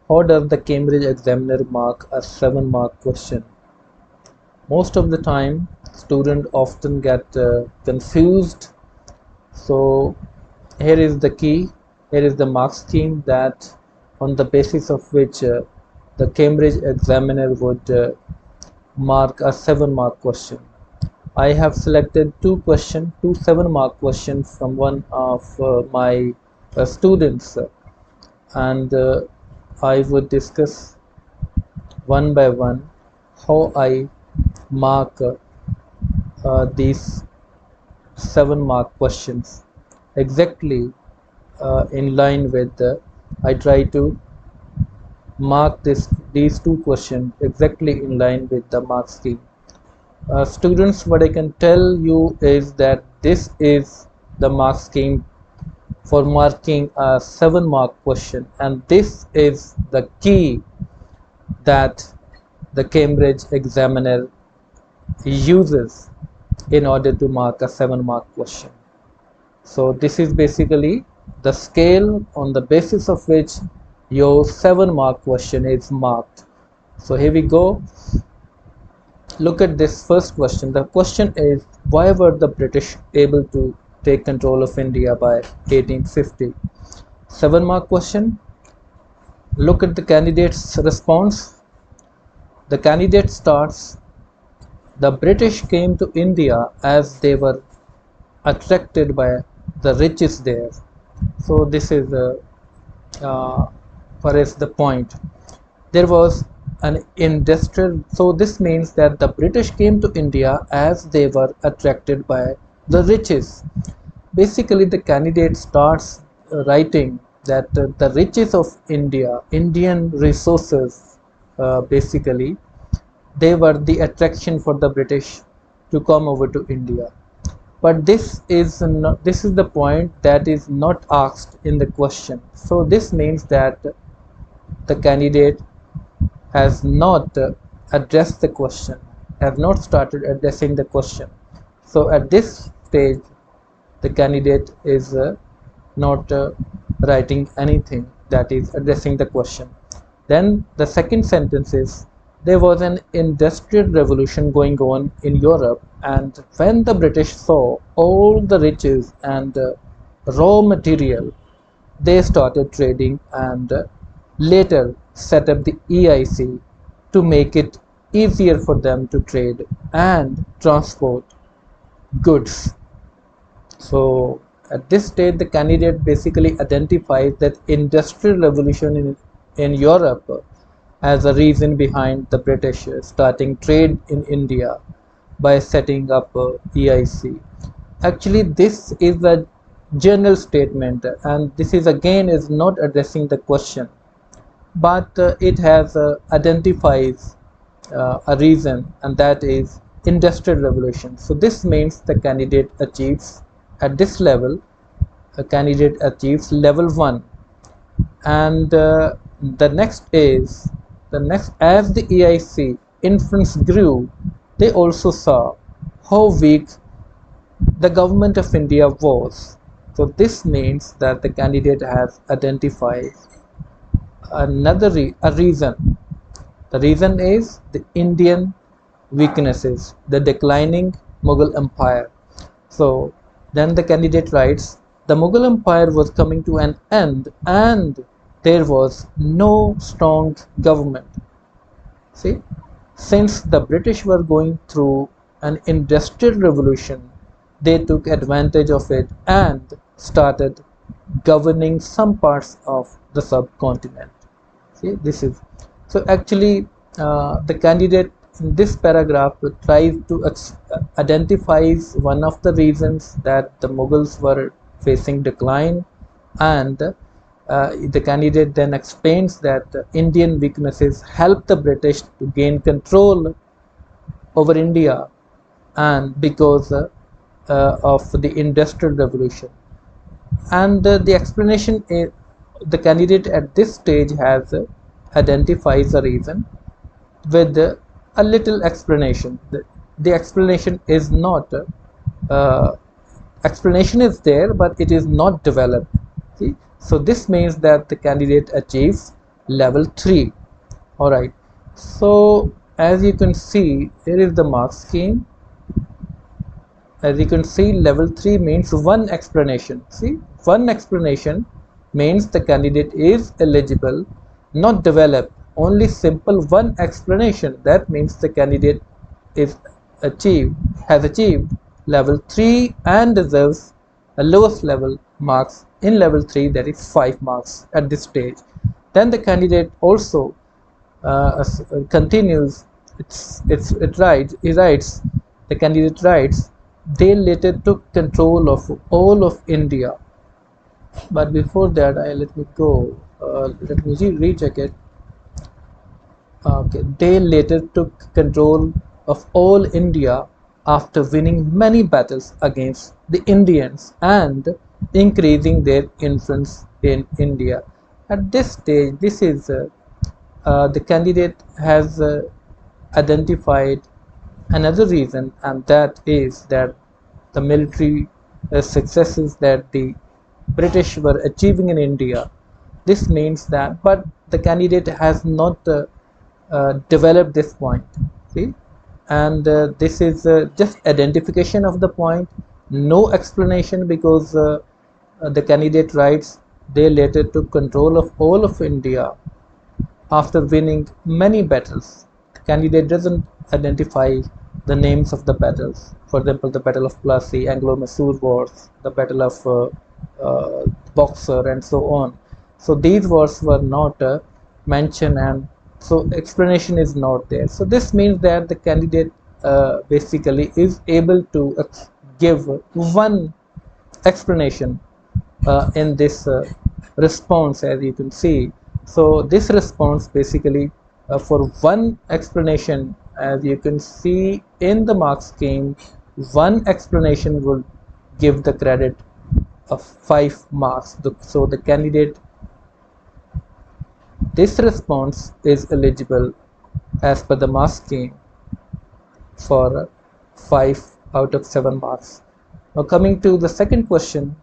How does the Cambridge examiner mark a 7-mark question? Most of the time, students often get confused. So here is the key. Here is the mark scheme that on the basis of which the Cambridge examiner would mark a 7-mark question. I have selected two 7-mark questions from one of my students, and I would discuss one by one how I mark these 7-mark questions exactly in line with I try to mark these two questions exactly in line with the mark scheme. Students, what I can tell you is that this is the mark scheme for marking a 7-mark question, and this is the key that the Cambridge examiner uses in order to mark a 7-mark question. So this is basically the scale on the basis of which your 7-mark question is marked. So here we go. Look at this first question. The question is, why were the British able to take control of India by 1850? 7-mark question. Look at the candidate's response. The candidate starts, the British came to India as they were attracted by the riches there. So this is for us the point. There was an industrial, so this means that the British came to India as they were attracted by the riches. Basically, the candidate starts writing that the riches of India, Indian resources, basically, they were the attraction for the British to come over to India. But this is the point that is not asked in the question. So this means that the candidate has not addressed the question, have not started addressing the question. So at this stage, the candidate is not writing anything that is addressing the question. Then the second sentence is, there was an industrial revolution going on in Europe, and when the British saw all the riches and raw material, they started trading and later set up the EIC to make it easier for them to trade and transport goods. So at this stage, the candidate basically identifies that industrial revolution in Europe as a reason behind the British starting trade in India by setting up EIC. Actually, this is a general statement, and this is again is not addressing the question, but it has identifies a reason, and that is industrial revolution. So this means the candidate achieves at this level, a candidate achieves level 1, and the next is as the EIC influence grew, they also saw how weak the government of India was. So this means that the candidate has identified a reason. The reason is the Indian weaknesses, the declining Mughal Empire. So then the candidate writes, the Mughal Empire was coming to an end and there was no strong government. See, since the British were going through an industrial revolution, they took advantage of it and started governing some parts of the subcontinent. See, this is so actually the candidate in this paragraph tries to identifies one of the reasons that the Mughals were facing decline, and the candidate then explains that Indian weaknesses helped the British to gain control over India, and because of the industrial revolution. And the explanation is, the candidate at this stage has identifies a reason with a little explanation. The explanation is not explanation is there, but it is not developed. See? So this means that the candidate achieves level 3. Alright, so as you can see, here is the mark scheme. As you can see, level 3 means one explanation. See, one explanation means the candidate is eligible, not develop. Only simple one explanation. That means the candidate is has achieved level 3 and deserves a lowest level marks in level 3, that is 5 marks at this stage. Then the candidate also continues. He writes, the candidate writes, they later took control of all of India. But before that, let me go. Let me recheck it. Okay, they later took control of all India after winning many battles against the Indians and increasing their influence in India. At this stage, this is the candidate has identified another reason, and that is that the military successes that the British were achieving in India. This means that, but the candidate has not developed this point. See, and this is just identification of the point, no explanation, because the candidate writes they later took control of all of India after winning many battles. The candidate doesn't identify the names of the battles. For example, the Battle of Plassey, Anglo-Mysore Wars, the Battle of Boxer, and so on. So these wars were not mentioned, and so explanation is not there. So this means that the candidate basically is able to give one explanation in this response, as you can see. So this response basically for one explanation, as you can see in the mark scheme, one explanation will give the credit of 5 marks. So the candidate, this response is eligible as per the mark scheme for 5 out of 7 marks. Now coming to the second question.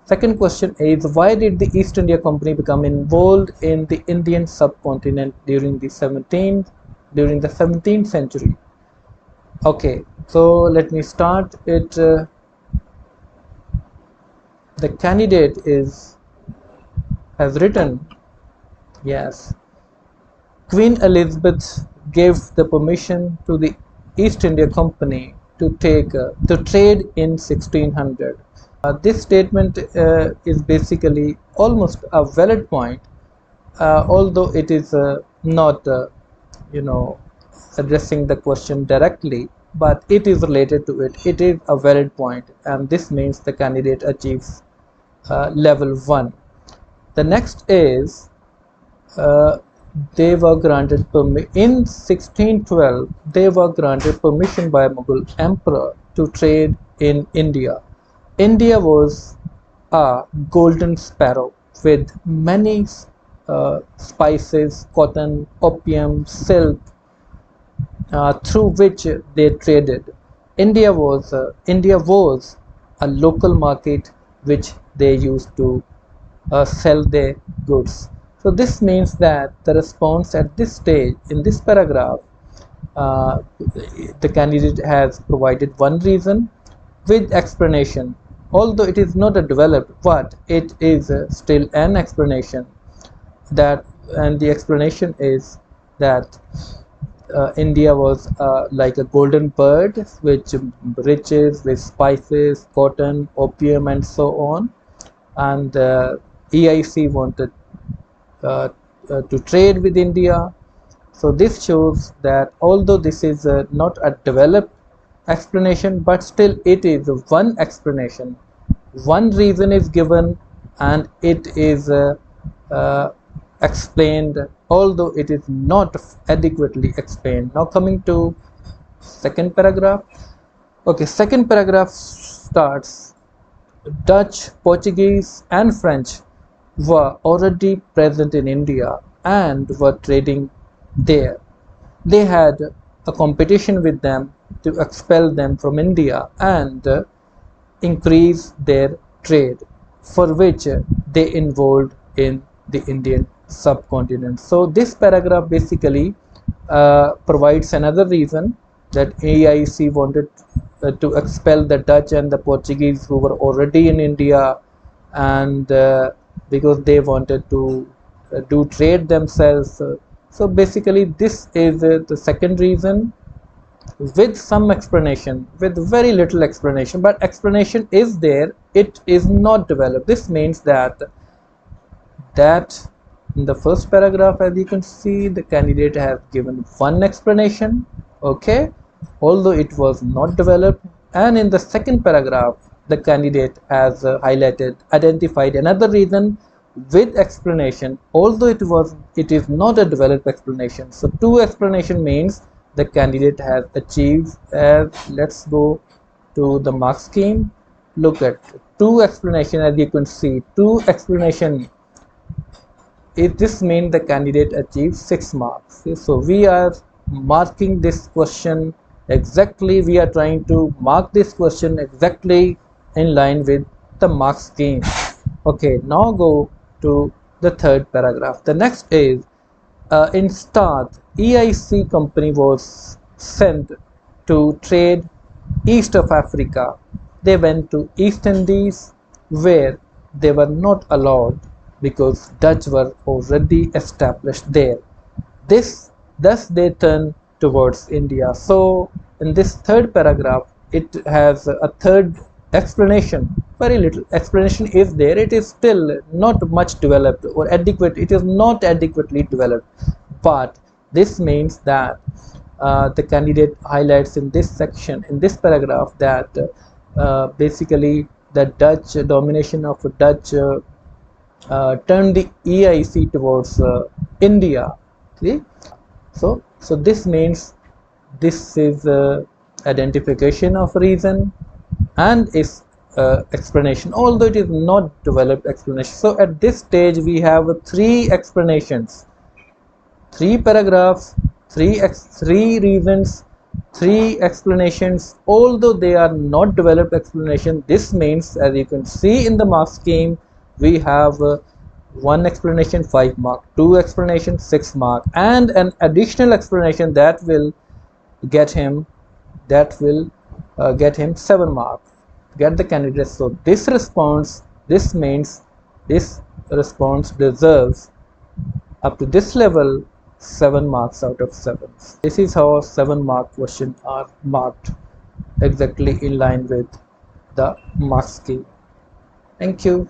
Second question is, why did the East India Company become involved in the Indian subcontinent during the 17th century? Okay, so let me start it. The candidate has written, yes, Queen Elizabeth gave the permission to the East India Company to trade in 1600. This statement is basically almost a valid point, although it is not, addressing the question directly, but it is related to it. It is a valid point, and this means the candidate achieves level 1. The next is they were granted in 1612. They were granted permission by Mughal emperor to trade in India. India was a golden sparrow with many spices, cotton, opium, silk, through which they traded. India was a local market which they used to sell their goods. So this means that the response at this stage in this paragraph, uh, the candidate has provided one reason with explanation, although it is not a developed, but it is still an explanation. That, and the explanation is that India was like a golden bird, which riches with spices, cotton, opium, and so on. And EIC wanted to trade with India. So this shows that although this is not a developed explanation, but still it is one explanation. One reason is given, and it is explained, although it is not adequately explained. Now coming to second paragraph. Okay, second paragraph starts, Dutch, Portuguese, and French were already present in India and were trading there. They had a competition with them to expel them from India and increase their trade, for which they involved in the Indian subcontinent. So this paragraph basically provides another reason that AIC wanted to expel the Dutch and the Portuguese who were already in India, and because they wanted to do trade themselves. So basically this is the second reason, with some explanation, with very little explanation, but explanation is there, it is not developed. This means that in the first paragraph, as you can see, the candidate has given one explanation, okay, although it was not developed. And in the second paragraph, the candidate has identified another reason with explanation, although it is not a developed explanation. So two explanation means the candidate has achieved. Let's go to the mark scheme. Look at two explanation. As you can see, two explanation, if this means the candidate achieves 6 marks. So we are marking this question exactly, we are trying to mark this question exactly in line with the mark scheme. Okay, now go to the third paragraph. The next is, in start, EIC company was sent to trade east of Africa. They went to East Indies, where they were not allowed because Dutch were already established there. Thus they turn towards India. So in this third paragraph, it has a third explanation. Very little explanation is there. It is still not much developed or adequate. It is not adequately developed. But this means that the candidate highlights in this section, in this paragraph, that basically the Dutch domination of Dutch turned the EIC towards India. See? So this means this is identification of reason and its explanation, although it is not developed explanation. So at this stage we have three explanations, three paragraphs, three reasons, three explanations, although they are not developed explanation. This means, as you can see in the mark scheme, we have one explanation 5 mark, two explanations 6 mark, and an additional explanation that will get him 7 marks, get the candidate. So this response, this means this response deserves up to this level 7 marks out of 7. This is how 7 mark questions are marked exactly in line with the mark scheme. Thank you.